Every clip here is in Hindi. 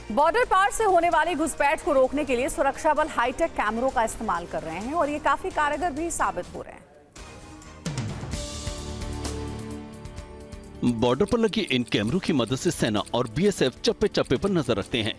बॉर्डर पार से होने वाली घुसपैठ को रोकने के लिए सुरक्षा बल हाईटेक कैमरों का इस्तेमाल कर रहे हैं और ये काफी कारगर भी साबित हो रहे हैं। बॉर्डर पर लगे इन कैमरों की मदद से सेना और बीएसएफ चप्पे चप्पे पर नजर रखते हैं।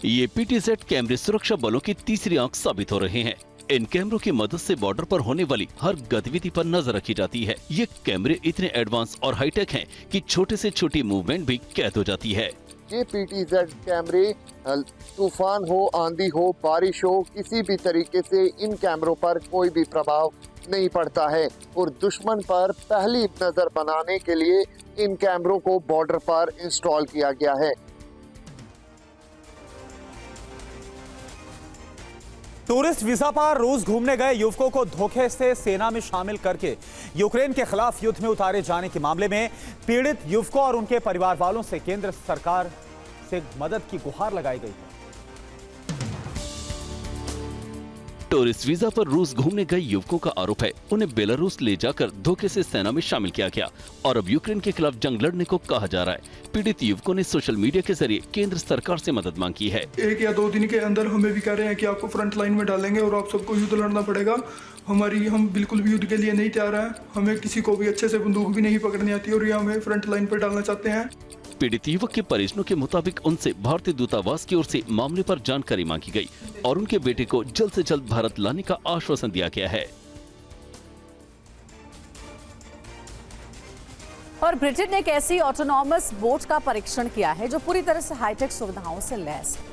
ये पीटीजेड कैमरे सुरक्षा बलों की तीसरी आंख साबित हो रहे हैं। इन कैमरों की मदद से बॉर्डर पर होने वाली हर गतिविधि पर नजर रखी जाती है। ये कैमरे इतने एडवांस और हाईटेक हैं कि छोटे से छोटी मूवमेंट भी कैद हो जाती है। ये पीटीजेड कैमरे तूफान हो, आंधी हो, बारिश हो, किसी भी तरीके से इन कैमरों पर कोई भी प्रभाव नहीं पड़ता है और दुश्मन पर पहली नजर बनाने के लिए इन कैमरों को बॉर्डर पर इंस्टॉल किया गया है। टूरिस्ट वीजा पर रूस घूमने गए युवकों को धोखे से सेना में शामिल करके यूक्रेन के खिलाफ युद्ध में उतारे जाने के मामले में पीड़ित युवकों और उनके परिवार वालों से केंद्र सरकार से मदद की गुहार लगाई गई है। टूरिस्ट वीजा पर रूस घूमने गए युवकों का आरोप है उन्हें बेलारूस ले जाकर धोखे से सेना में शामिल किया गया और अब यूक्रेन के खिलाफ जंग लड़ने को कहा जा रहा है। पीड़ित युवकों ने सोशल मीडिया के जरिए केंद्र सरकार से मदद मांगी है। 1 या 2 दिन के अंदर हमें भी कह रहे हैं कि आपको फ्रंट लाइन में डालेंगे और आप सबको युद्ध लड़ना पड़ेगा। हम बिल्कुल भी युद्ध के लिए नहीं तैयार हैं। हमें किसी को भी अच्छे से बंदूक भी नहीं पकड़नी आती और ये हमें फ्रंट लाइन पर डालना चाहते हैं। पीड़ित युवक के परिजनों के मुताबिक उनसे भारतीय दूतावास की ओर से मामले पर जानकारी मांगी गई और उनके बेटे को जल्द से जल्द भारत लाने का आश्वासन दिया गया है। और ब्रिटेन ने एक ऐसी ऑटोनॉमस बोट का परीक्षण किया है जो पूरी तरह से हाईटेक सुविधाओं से लैस है।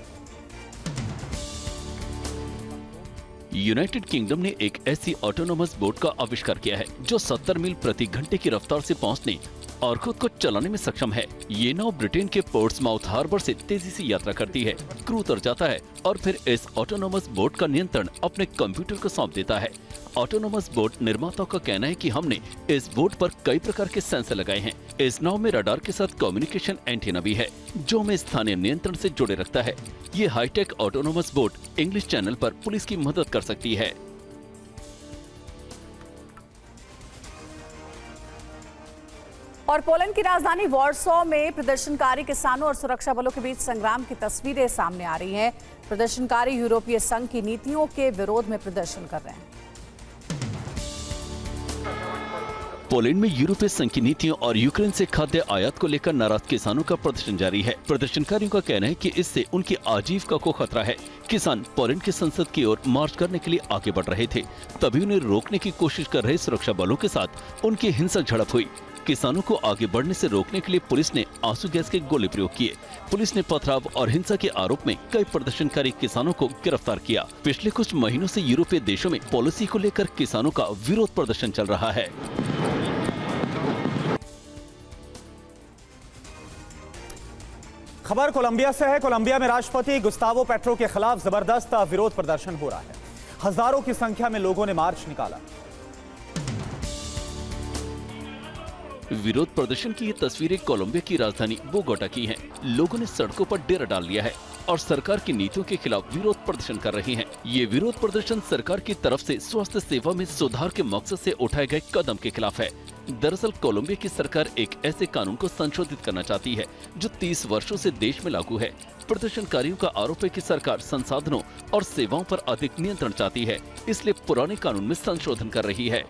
यूनाइटेड किंगडम ने एक ऐसी ऑटोनोमस बोट का आविष्कार किया है जो 70 मील प्रति घंटे की रफ्तार से पहुंचने और खुद को चलाने में सक्षम है। ये नाव ब्रिटेन के पोर्ट्समाउथ हार्बर से तेजी से यात्रा करती है, क्रू उतर जाता है और फिर इस ऑटोनोमस बोट का नियंत्रण अपने कंप्यूटर को सौंप देता है। ऑटोनोमस बोट निर्माताओं का कहना है कि हमने इस बोट पर कई प्रकार के सेंसर लगाए हैं। इस नाव में रडार के साथ कम्युनिकेशन एंटीना भी है जो हमें स्थानीय नियंत्रण से जोड़े रखता है। ये hi tech autonomous boat English Channel पर पुलिस की मदद कर सकती है। और पोलैंड की राजधानी वॉर्सो में प्रदर्शनकारी किसानों और सुरक्षा बलों के बीच संग्राम की तस्वीरें सामने आ रही हैं। प्रदर्शनकारी यूरोपीय संघ की नीतियों के विरोध में प्रदर्शन कर रहे हैं। पोलैंड में यूरोपीय संघ की नीतियों और यूक्रेन से खाद्य आयात को लेकर नाराज किसानों का प्रदर्शन जारी है। प्रदर्शनकारियों का कहना है कि इससे उनकी आजीविका को खतरा है। किसान पोलैंड की संसद की ओर मार्च करने के लिए आगे बढ़ रहे थे, तभी उन्हें रोकने की कोशिश कर रहे सुरक्षा बलों के साथ उनकी हिंसक झड़प हुई। किसानों को आगे बढ़ने से रोकने के लिए पुलिस ने आंसू गैस के गोले प्रयोग किए। पुलिस ने पथराव और हिंसा के आरोप में कई प्रदर्शनकारी किसानों को गिरफ्तार किया। पिछले कुछ महीनों से यूरोपीय देशों में पॉलिसी को लेकर किसानों का विरोध प्रदर्शन चल रहा है। खबर कोलंबिया से है। कोलंबिया में राष्ट्रपति गुस्तावो पेट्रो के खिलाफ जबरदस्त विरोध प्रदर्शन हो रहा है। हजारों की संख्या में लोगों ने मार्च निकाला। विरोध प्रदर्शन की ये तस्वीरें कोलंबिया की राजधानी बोगोटा की हैं। लोगों ने सड़कों पर डेरा डाल लिया है और सरकार की नीतियों के खिलाफ विरोध प्रदर्शन कर रहे हैं। ये विरोध प्रदर्शन सरकार की तरफ से स्वास्थ्य सेवा में सुधार के मकसद से उठाए गए कदम के खिलाफ है। दरअसल कोलंबिया की सरकार एक ऐसे कानून को संशोधित करना चाहती है जो 30 वर्षों से देश में लागू है। प्रदर्शनकारियों का आरोप है कि सरकार संसाधनों और सेवाओं पर अधिक नियंत्रण चाहती है, इसलिए पुराने कानून में संशोधन कर रही है।